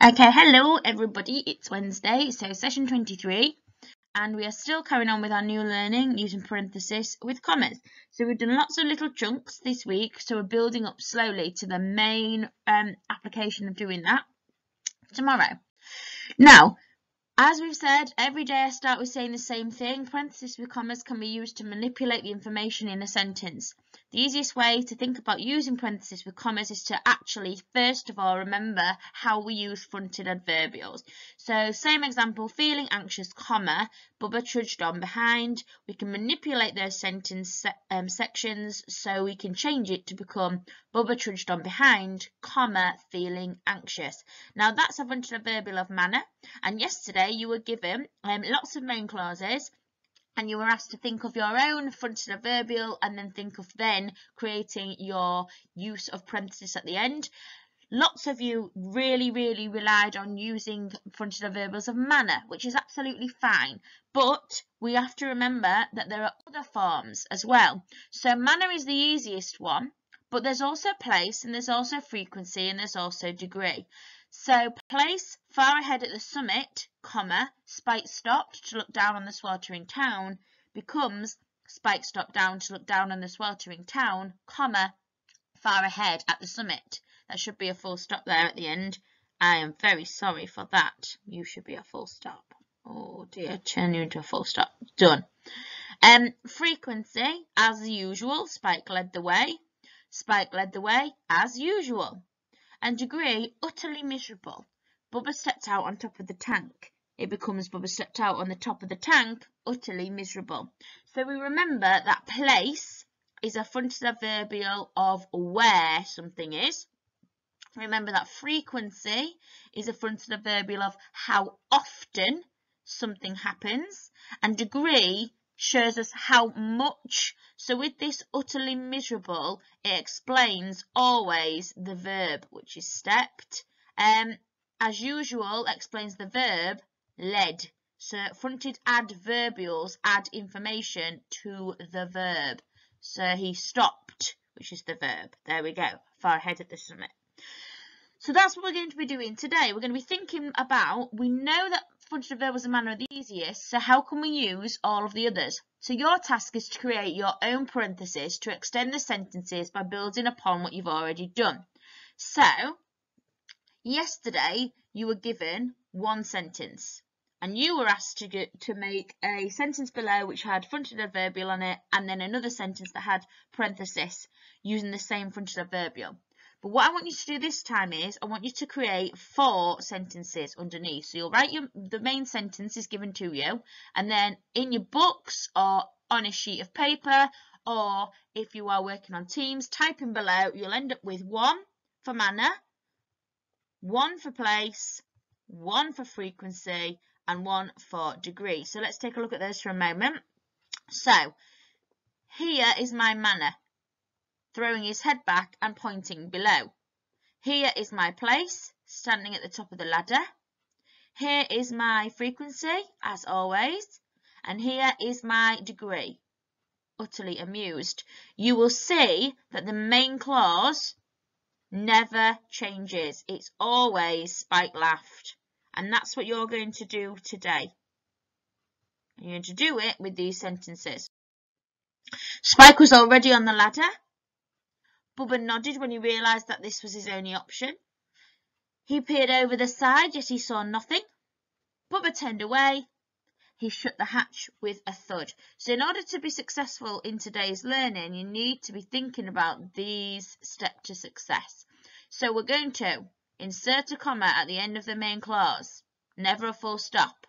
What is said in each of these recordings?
Okay, hello everybody, it's Wednesday, so session 23, and we are still carrying on with our new learning using parenthesis with commas. So we've done lots of little chunks this week, so we're building up slowly to the main application of doing that tomorrow. Now, as we've said, every day I start with saying the same thing. Parentheses with commas can be used to manipulate the information in a sentence. The easiest way to think about using parentheses with commas is to actually, first of all, remember how we use fronted adverbials. So, same example, feeling anxious, comma, Bubba trudged on behind. We can manipulate those sentence sections so we can change it to become Bubba trudged on behind, comma, feeling anxious. Now, that's a fronted adverbial of manner, and yesterday you were given lots of main clauses, and you were asked to think of your own fronted adverbial and then think of then creating your use of parentheses at the end. Lots of you really relied on using fronted adverbials of manner, which is absolutely fine, but we have to remember that there are other forms as well. So manner is the easiest one, but there's also place, and there's also frequency, and there's also degree. So place, far ahead at the summit, comma, Spike stopped to look down on the sweltering town, becomes Spike stopped down to look down on the sweltering town, comma, far ahead at the summit. That should be a full stop there at the end. I am very sorry for that. You should be a full stop. Oh dear, turn you into a full stop. Done. Frequency, as usual, Spike led the way. Spike led the way, as usual. And degree, utterly miserable. Bubba stepped out on top of the tank. It becomes Bubba stepped out on the top of the tank, utterly miserable. So we remember that place is a fronted adverbial of where something is. Remember that frequency is a fronted adverbial of how often something happens. And degree shows us how much. So with this utterly miserable, it explains always the verb, which is stepped. As usual, explains the verb led. So fronted adverbials add information to the verb. So he stopped, which is the verb. There we go, far ahead at the summit. So that's what we're going to be doing today. We're going to be thinking about, we know that fronted adverbials and manner are the easiest, so how can we use all of the others? So your task is to create your own parentheses to extend the sentences by building upon what you've already done. So, yesterday you were given one sentence, and you were asked to make a sentence below which had fronted adverbial on it, and then another sentence that had parenthesis using the same fronted adverbial. But what I want you to do this time is I want you to create 4 sentences underneath. So you'll write the main sentence is given to you, and then in your books or on a sheet of paper, or if you are working on Teams, typing below, you'll end up with 1 for manner, 1 for place, 1 for frequency, and 1 for degree. So let's take a look at those for a moment. So here is my manner, throwing his head back and pointing below. Here is my place, standing at the top of the ladder. Here is my frequency, as always. And here is my degree, utterly amused. You will see that the main clause never changes. It's always Spike laughed. And that's what you're going to do today. You're going to do it with these sentences. Spike was already on the ladder. Bubba nodded when he realised that this was his only option. He peered over the side, yet he saw nothing. Bubba turned away. He shut the hatch with a thud. So in order to be successful in today's learning, you need to be thinking about these steps to success. So we're going to insert a comma at the end of the main clause, never a full stop.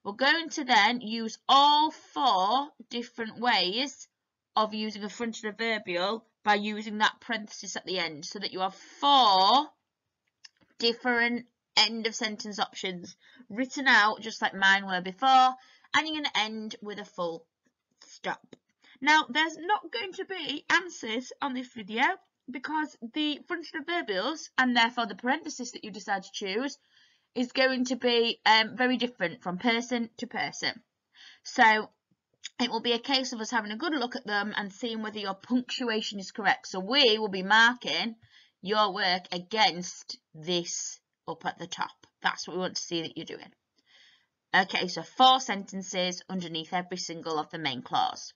We're going to then use all 4 different ways of using a fronted adverbial by using that parenthesis at the end, so that you have 4 different end of sentence options written out just like mine were before, and you're going to end with a full stop. Now, there's not going to be answers on this video because the fronted adverbials, and therefore the parenthesis that you decide to choose, is going to be very different from person to person. So it will be a case of us having a good look at them and seeing whether your punctuation is correct. So we will be marking your work against this up at the top. That's what we want to see that you're doing. Okay, so 4 sentences underneath every single of the main clause.